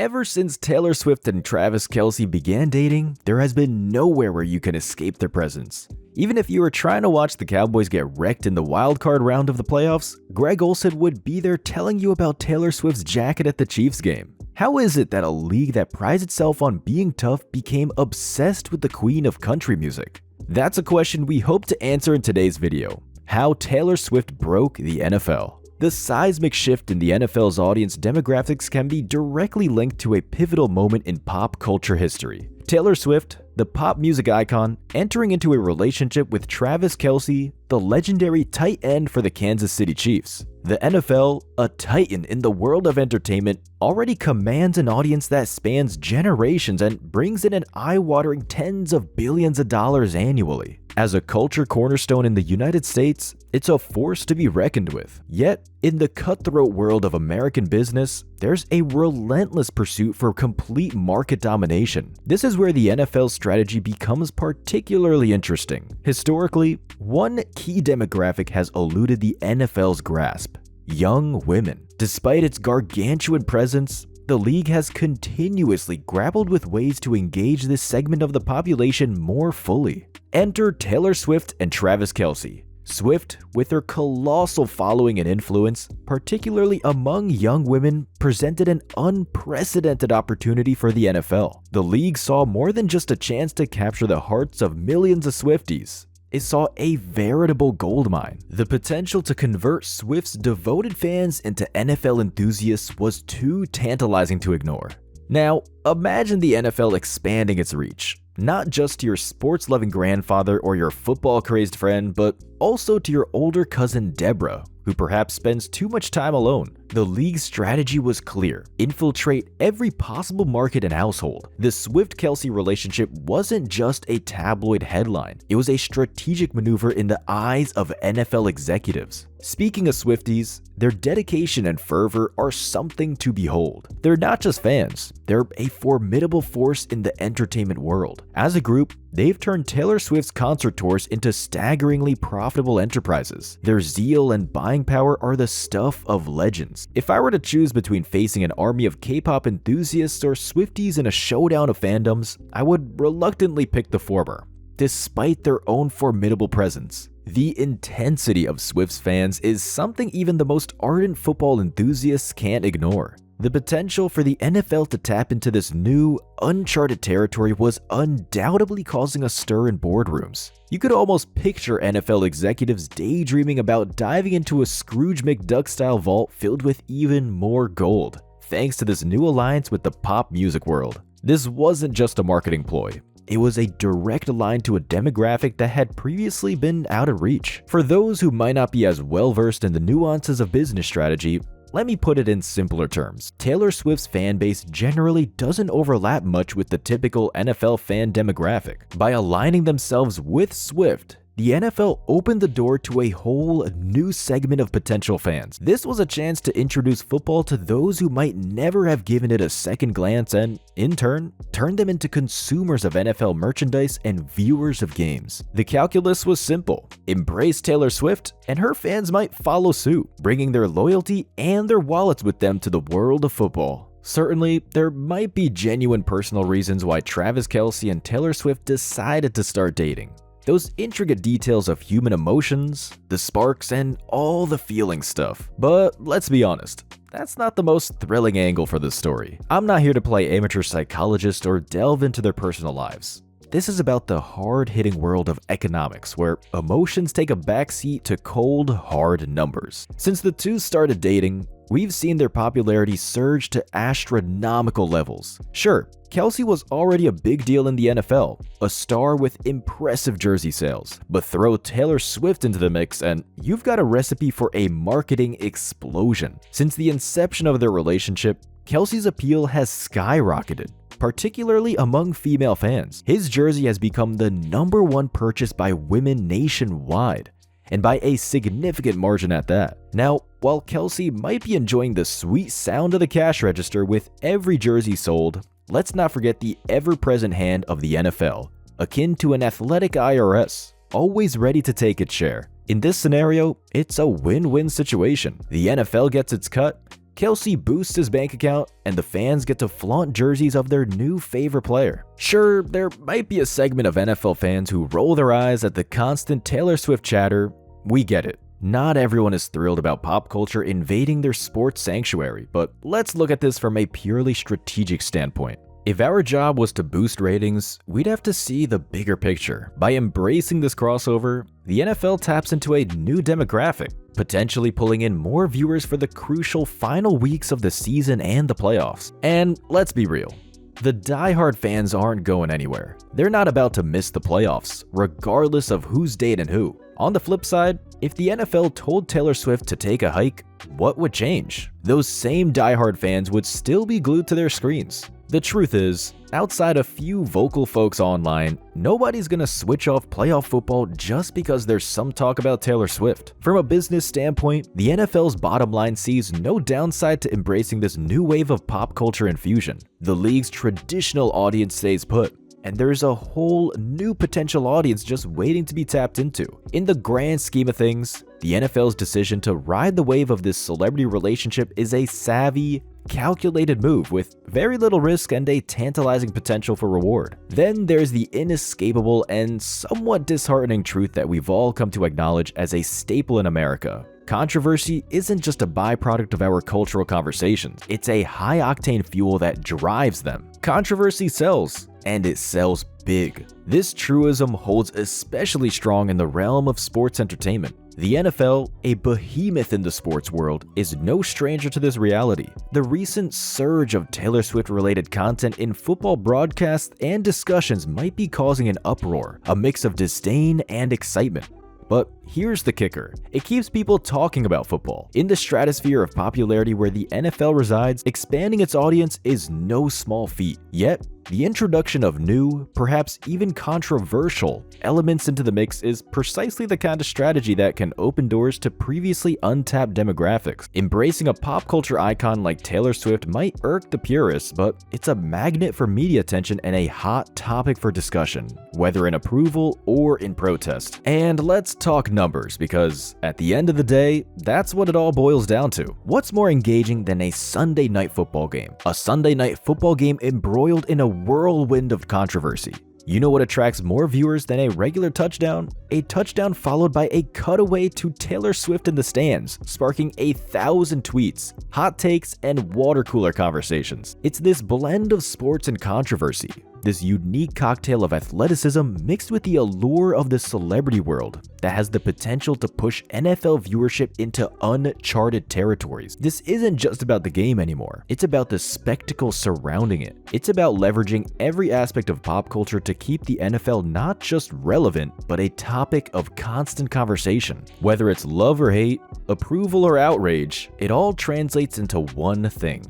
Ever since Taylor Swift and Travis Kelce began dating, there has been nowhere where you can escape their presence. Even if you were trying to watch the Cowboys get wrecked in the wildcard round of the playoffs, Greg Olsen would be there telling you about Taylor Swift's jacket at the Chiefs game. How is it that a league that prides itself on being tough became obsessed with the queen of country music? That's a question we hope to answer in today's video. How Taylor Swift broke the NFL. The seismic shift in the NFL's audience demographics can be directly linked to a pivotal moment in pop culture history. Taylor Swift, the pop music icon, entering into a relationship with Travis Kelce, the legendary tight end for the Kansas City Chiefs. The NFL, a titan in the world of entertainment, already commands an audience that spans generations and brings in an eye-watering tens of billions of dollars annually. As a culture cornerstone in the United States, it's a force to be reckoned with. Yet, in the cutthroat world of American business, there's a relentless pursuit for complete market domination. This is where the NFL's strategy becomes particularly interesting. Historically, one key demographic has eluded the NFL's grasp: young women. Despite its gargantuan presence, the league has continuously grappled with ways to engage this segment of the population more fully. Enter Taylor Swift and Travis Kelce. Swift, with her colossal following and influence, particularly among young women, presented an unprecedented opportunity for the NFL. The league saw more than just a chance to capture the hearts of millions of Swifties. It saw a veritable goldmine. The potential to convert Swift's devoted fans into NFL enthusiasts was too tantalizing to ignore. Now, imagine the NFL expanding its reach, not just to your sports-loving grandfather or your football-crazed friend, but also to your older cousin Deborah, who perhaps spends too much time alone. The league's strategy was clear: infiltrate every possible market and household. The Swift-Kelce relationship wasn't just a tabloid headline, it was a strategic maneuver in the eyes of NFL executives. Speaking of Swifties, their dedication and fervor are something to behold. They're not just fans, they're a formidable force in the entertainment world. As a group, they've turned Taylor Swift's concert tours into staggeringly profitable enterprises. Their zeal and buying power are the stuff of legends. If I were to choose between facing an army of K-pop enthusiasts or Swifties in a showdown of fandoms, I would reluctantly pick the former. Despite their own formidable presence, the intensity of Swift's fans is something even the most ardent football enthusiasts can't ignore. The potential for the NFL to tap into this new, uncharted territory was undoubtedly causing a stir in boardrooms. You could almost picture NFL executives daydreaming about diving into a Scrooge McDuck-style vault filled with even more gold, thanks to this new alliance with the pop music world. This wasn't just a marketing ploy. It was a direct line to a demographic that had previously been out of reach. For those who might not be as well versed in the nuances of business strategy, let me put it in simpler terms. Taylor Swift's fan base generally doesn't overlap much with the typical NFL fan demographic. By aligning themselves with Swift, the NFL opened the door to a whole new segment of potential fans. This was a chance to introduce football to those who might never have given it a second glance and, in turn, turn them into consumers of NFL merchandise and viewers of games. The calculus was simple: embrace Taylor Swift, and her fans might follow suit, bringing their loyalty and their wallets with them to the world of football. Certainly, there might be genuine personal reasons why Travis Kelce and Taylor Swift decided to start dating. Those intricate details of human emotions, the sparks, and all the feeling stuff. But let's be honest, that's not the most thrilling angle for this story. I'm not here to play amateur psychologist or delve into their personal lives. This is about the hard-hitting world of economics, where emotions take a backseat to cold, hard numbers. Since the two started dating, we've seen their popularity surge to astronomical levels. Sure, Kelce was already a big deal in the NFL, a star with impressive jersey sales. But throw Taylor Swift into the mix and you've got a recipe for a marketing explosion. Since the inception of their relationship, Kelce's appeal has skyrocketed, particularly among female fans. His jersey has become the #1 purchase by women nationwide, and by a significant margin at that. Now, while Kelce might be enjoying the sweet sound of the cash register with every jersey sold, let's not forget the ever-present hand of the NFL, akin to an athletic IRS, always ready to take its share. In this scenario, it's a win-win situation. The NFL gets its cut, Kelce boosts his bank account, and the fans get to flaunt jerseys of their new favorite player. Sure, there might be a segment of NFL fans who roll their eyes at the constant Taylor Swift chatter. We get it. Not everyone is thrilled about pop culture invading their sports sanctuary, but let's look at this from a purely strategic standpoint. If our job was to boost ratings, we'd have to see the bigger picture. By embracing this crossover, the NFL taps into a new demographic, potentially pulling in more viewers for the crucial final weeks of the season and the playoffs. And let's be real, the diehard fans aren't going anywhere. They're not about to miss the playoffs, regardless of who's dating who. On the flip side, if the NFL told Taylor Swift to take a hike, what would change? Those same diehard fans would still be glued to their screens. The truth is, outside a few vocal folks online, nobody's gonna switch off playoff football just because there's some talk about Taylor Swift. From a business standpoint, the NFL's bottom line sees no downside to embracing this new wave of pop culture infusion. The league's traditional audience stays put, and there's a whole new potential audience just waiting to be tapped into. In the grand scheme of things, the NFL's decision to ride the wave of this celebrity relationship is a savvy, calculated move with very little risk and a tantalizing potential for reward. Then there's the inescapable and somewhat disheartening truth that we've all come to acknowledge as a staple in America. Controversy isn't just a byproduct of our cultural conversations, it's a high-octane fuel that drives them. Controversy sells, and it sells big. This truism holds especially strong in the realm of sports entertainment. The NFL, a behemoth in the sports world, is no stranger to this reality. The recent surge of Taylor Swift-related content in football broadcasts and discussions might be causing an uproar, a mix of disdain and excitement. But here's the kicker. It keeps people talking about football. In the stratosphere of popularity where the NFL resides, expanding its audience is no small feat. Yet, the introduction of new, perhaps even controversial, elements into the mix is precisely the kind of strategy that can open doors to previously untapped demographics. Embracing a pop culture icon like Taylor Swift might irk the purists, but it's a magnet for media attention and a hot topic for discussion, whether in approval or in protest. And let's talk numbers, because at the end of the day, that's what it all boils down to. What's more engaging than a Sunday night football game? A Sunday night football game embroiled in a whirlwind of controversy. You know what attracts more viewers than a regular touchdown? A touchdown followed by a cutaway to Taylor Swift in the stands, sparking 1,000 tweets, hot takes, and water cooler conversations. It's this blend of sports and controversy, this unique cocktail of athleticism mixed with the allure of the celebrity world that has the potential to push NFL viewership into uncharted territories. This isn't just about the game anymore. It's about the spectacle surrounding it. It's about leveraging every aspect of pop culture to keep the NFL not just relevant, but a topic of constant conversation. Whether it's love or hate, approval or outrage, it all translates into one thing: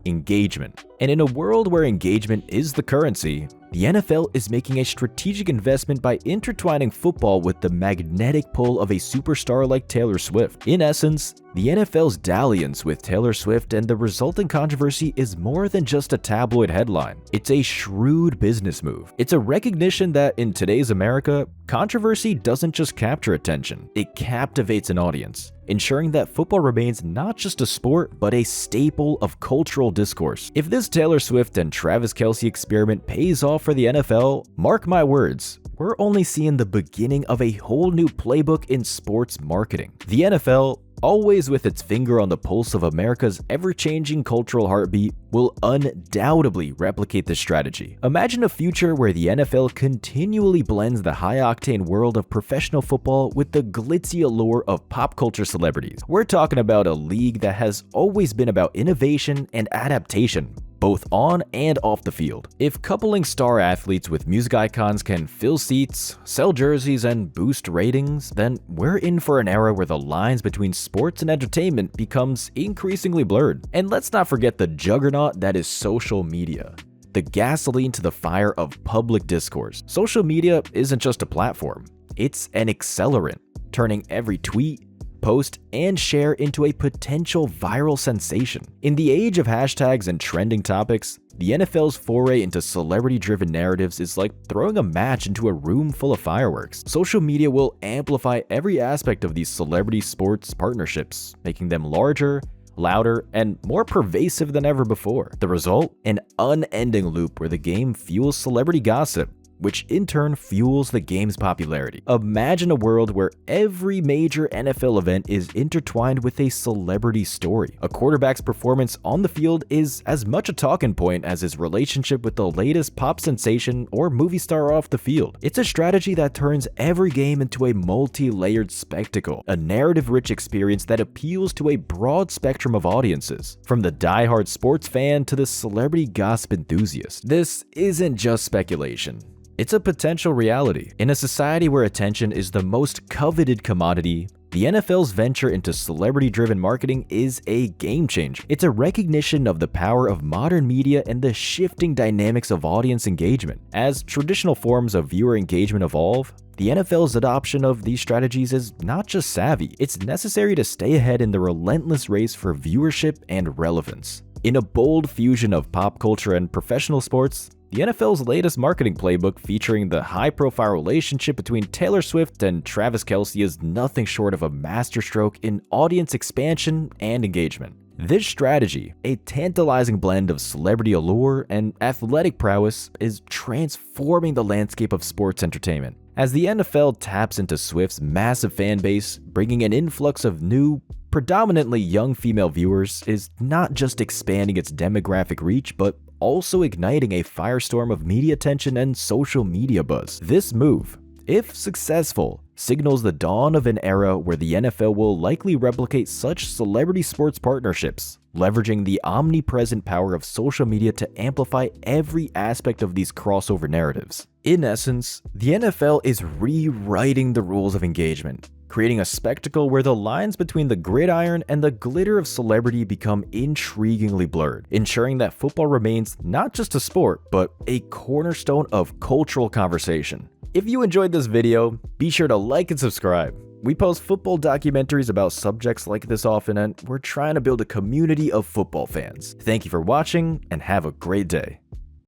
engagement. And in a world where engagement is the currency, the NFL is making a strategic investment by intertwining football with the magnetic pull of a superstar like Taylor Swift. In essence, the NFL's dalliance with Taylor Swift and the resulting controversy is more than just a tabloid headline. It's a shrewd business move. It's a recognition that in today's America, controversy doesn't just capture attention, it captivates an audience, ensuring that football remains not just a sport, but a staple of cultural discourse. If this Taylor Swift and Travis Kelce experiment pays off for the NFL, mark my words, we're only seeing the beginning of a whole new playbook in sports marketing. The NFL, always with its finger on the pulse of America's ever-changing cultural heartbeat, will undoubtedly replicate this strategy. Imagine a future where the NFL continually blends the high-octane world of professional football with the glitzy allure of pop culture celebrities. We're talking about a league that has always been about innovation and adaptation, both on and off the field. If coupling star athletes with music icons can fill seats, sell jerseys, and boost ratings, then we're in for an era where the lines between sports and entertainment becomes increasingly blurred. And let's not forget the juggernaut that is social media, the gasoline to the fire of public discourse. Social media isn't just a platform, it's an accelerant, turning every tweet, post, and share into a potential viral sensation. In the age of hashtags and trending topics, the NFL's foray into celebrity-driven narratives is like throwing a match into a room full of fireworks. Social media will amplify every aspect of these celebrity sports partnerships, making them larger, louder, and more pervasive than ever before. The result? An unending loop where the game fuels celebrity gossip, which in turn fuels the game's popularity. Imagine a world where every major NFL event is intertwined with a celebrity story. A quarterback's performance on the field is as much a talking point as his relationship with the latest pop sensation or movie star off the field. It's a strategy that turns every game into a multi-layered spectacle, a narrative-rich experience that appeals to a broad spectrum of audiences, from the die-hard sports fan to the celebrity gossip enthusiast. This isn't just speculation. It's a potential reality. In a society where attention is the most coveted commodity, the NFL's venture into celebrity-driven marketing is a game changer. It's a recognition of the power of modern media and the shifting dynamics of audience engagement. As traditional forms of viewer engagement evolve, the NFL's adoption of these strategies is not just savvy, it's necessary to stay ahead in the relentless race for viewership and relevance. In a bold fusion of pop culture and professional sports, the NFL's latest marketing playbook featuring the high-profile relationship between Taylor Swift and Travis Kelce is nothing short of a masterstroke in audience expansion and engagement. This strategy, a tantalizing blend of celebrity allure and athletic prowess, is transforming the landscape of sports entertainment. As the NFL taps into Swift's massive fan base, bringing an influx of new, predominantly young female viewers is not just expanding its demographic reach, but also igniting a firestorm of media attention and social media buzz. This move, if successful, signals the dawn of an era where the NFL will likely replicate such celebrity sports partnerships, leveraging the omnipresent power of social media to amplify every aspect of these crossover narratives. In essence, the NFL is rewriting the rules of engagement, creating a spectacle where the lines between the gridiron and the glitter of celebrity become intriguingly blurred, ensuring that football remains not just a sport, but a cornerstone of cultural conversation. If you enjoyed this video, be sure to like and subscribe. We post football documentaries about subjects like this often, and we're trying to build a community of football fans. Thank you for watching, and have a great day.